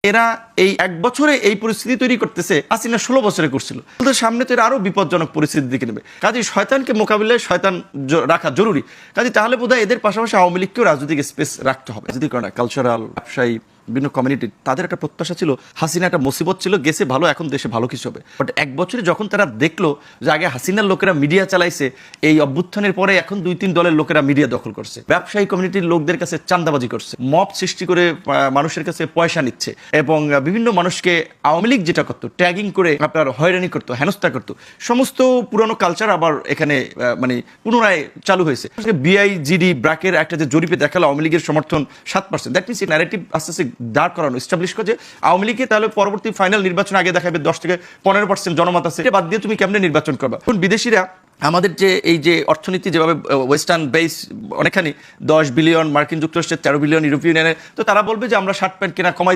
এরা এই এক বছরে এই পরিস্থিতি তৈরি করতেছে, হাসিনা 16 বছরে করছিল। ওদের সামনে তো এরা আরো বিপজ্জনক পরিস্থিতির দিকে নেবে। কাজেই শয়তানকে মোকাবিলায় শয়তান রাখা জরুরি। কাজেই তাহলে বোধহয় এদের পাশাপাশি আওয়ামী লীগকেও রাজনৈতিক স্পেস রাখতে হবে। রাজনীতি করে না, কালচারাল, ব্যবসায়ী, বিভিন্ন কমিউনিটি, তাদের একটা প্রত্যাশা ছিল হাসিনা একটা মুসিবত ছিল, গেছে ভালো, এখন দেশে ভালো কিছু হবে। বাট এক বছরে যখন তারা দেখলো যে আগে হাসিনার লোকেরা মিডিয়া চালাইছে, এই অভ্যুত্থানের পরে এখন 2-3 দলের লোকেরা মিডিয়া দখল করছে, ব্যবসায়ী কমিউনিটির লোকদের কাছে চাঁদাবাজি করছে, মব সৃষ্টি করে মানুষের কাছে পয়সা নিচ্ছে, এবং বিভিন্ন মানুষকে আওয়ামী লীগ যেটা করতো ট্যাগিং করে আপনার হয়রানি করতো, হেনস্থা করতো, সমস্ত পুরনো কালচার আবার এখানে মানে পুনরায় চালু হয়েছে। বিআইজিডি ব্র্যাকের একটা যে জরিপে দেখালো আওয়ামী লীগের সমর্থন 7%, দ্যাট মিনস এই ন্যারেটিভ আস্তে আস্তে দাঁড় করানো, এস্টাবলিশ করে যে আওয়ামী লীগকে তাহলে পরবর্তী ফাইনাল নির্বাচন আগে দেখাবে 10-15% জনমত আছে, বাদ দিয়ে তুমি কেমনে নির্বাচন করবা। এখন বিদেশিরা আমাদের যে এই যে অর্থনীতি যেভাবে ওয়েস্টার্ন বেস অনেকখানি 10 বিলিয়ন, মার্কিন যুক্তরাষ্ট্রের 13 বিলিয়ন, ইউরোপিয়ান ইউনিয়নের, তো তারা বলবে যে আমরা শার্ট প্যান্ট কেনা কমাই